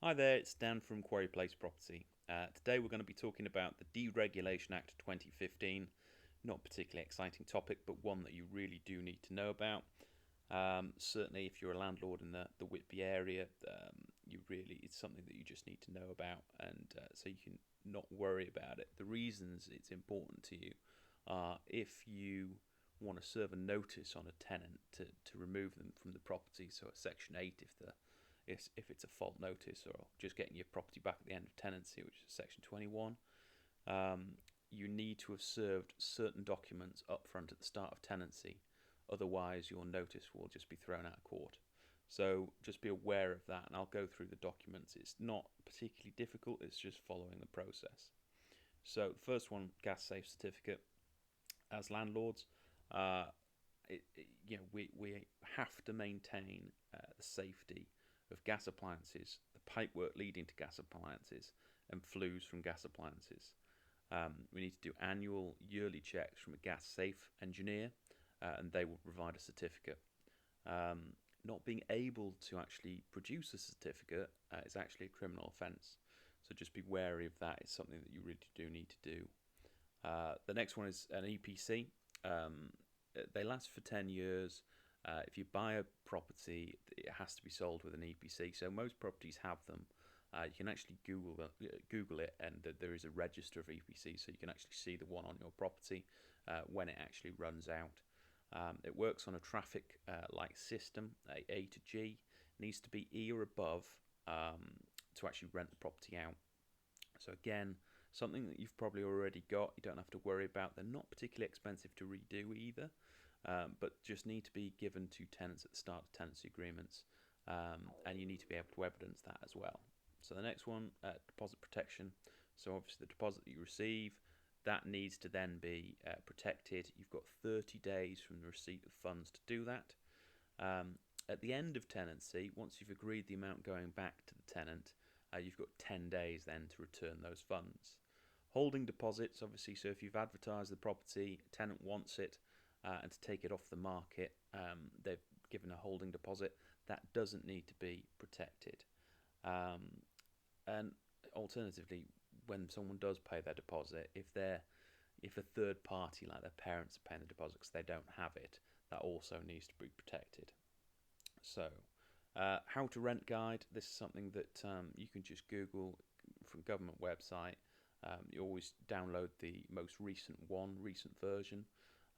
Hi there, it's Dan from Quarry Place Property. Today we're going to be talking about the Deregulation Act 2015. Not a particularly exciting topic, but one that you really do need to know about. Certainly, if you're a landlord in the Whitby area, it's something that you just need to know about, and so you can not worry about it. The reasons it's important to you are if you want to serve a notice on a tenant to remove them from the property, so a Section 8 if it's a fault notice, or just getting your property back at the end of tenancy, which is Section 21. You need to have served certain documents up front at the start of tenancy, otherwise your notice will just be thrown out of court. So just be aware of that, and I'll go through the documents. It's not particularly difficult, it's just following the process. So the first one, gas safe certificate. As landlords, uh, we have to maintain the safety of gas appliances, the pipework leading to gas appliances, and flues from gas appliances. We need to do annual, yearly checks from a gas safe engineer, and they will provide a certificate. Not being able to actually produce a certificate is actually a criminal offence, so just be wary of that. It's something that you really do need to do. The next one is an EPC. They last for 10 years. If you buy a property, it has to be sold with an EPC. So most properties have them. You can actually Google it, and there is a register of EPC, so you can actually see the one on your property when it actually runs out. It works on a traffic light system, A to G. It needs to be E or above to actually rent the property out. So again, something that you've probably already got, you don't have to worry about. They're not particularly expensive to redo either, but just need to be given to tenants at the start of tenancy agreements, and you need to be able to evidence that as well. So the next one, deposit protection. So obviously the deposit that you receive, that needs to then be protected. You've got 30 days from the receipt of funds to do that. At the end of tenancy, once you've agreed the amount going back to the tenant, you've got 10 days then to return those funds. Holding deposits, obviously, so if you've advertised the property, a tenant wants it, and to take it off the market, they've given a holding deposit, that doesn't need to be protected. And alternatively, when someone does pay their deposit, if a third party, like their parents, are paying the deposit because they don't have it, that also needs to be protected. So, how to rent guide. This is something that you can just Google from government website. You always download the most recent version.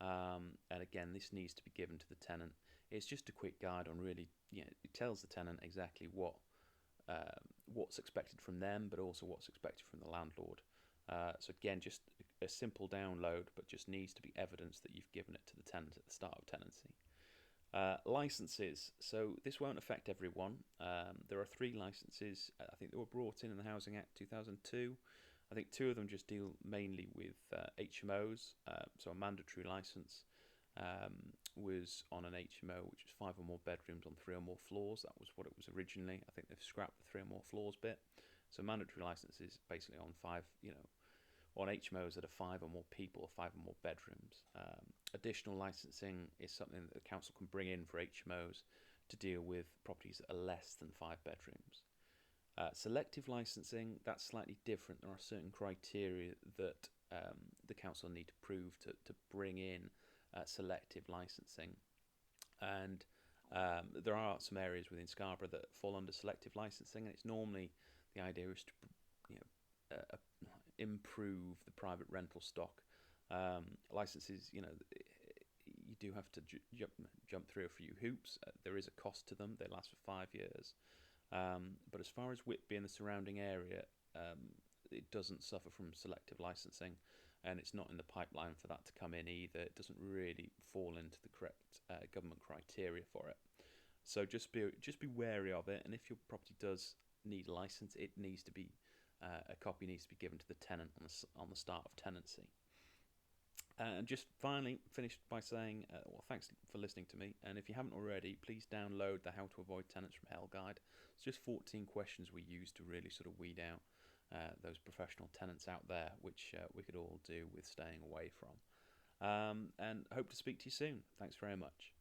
And again, this needs to be given to the tenant. It's just a quick guide on really, it tells the tenant exactly what's expected from them, but also what's expected from the landlord. So again, just a simple download, but just needs to be evidence that you've given it to the tenant at the start of tenancy. Licenses. So this won't affect everyone. There are 3 licenses. I think they were brought in the Housing Act 2002. I think 2 of them just deal mainly with HMOs. So a mandatory license was on an HMO, which was 5 or more bedrooms on 3 or more floors. That was what it was originally. I think they've scrapped the 3 or more floors bit. So mandatory license is basically on 5, on HMOs that are 5 or more people or 5 or more bedrooms. Additional licensing is something that the council can bring in for HMOs to deal with properties that are less than 5 bedrooms. Selective licensing, that's slightly different. There are certain criteria that the council need to prove to bring in selective licensing. And there are some areas within Scarborough that fall under selective licensing, and it's normally, the idea is to improve the private rental stock. Licenses, you do have to jump through a few hoops. There is a cost to them. They last for 5 years. But as far as Whitby and the surrounding area, it doesn't suffer from selective licensing, and it's not in the pipeline for that to come in either. It doesn't really fall into the correct government criteria for it. So just be wary of it. And if your property does need a license, it needs to be a copy needs to be given to the tenant on the start of tenancy. And just finally finished by saying, thanks for listening to me. And if you haven't already, please download the How to Avoid Tenants from Hell guide. It's just 14 questions we use to really sort of weed out those professional tenants out there, which we could all do with staying away from. And hope to speak to you soon. Thanks very much.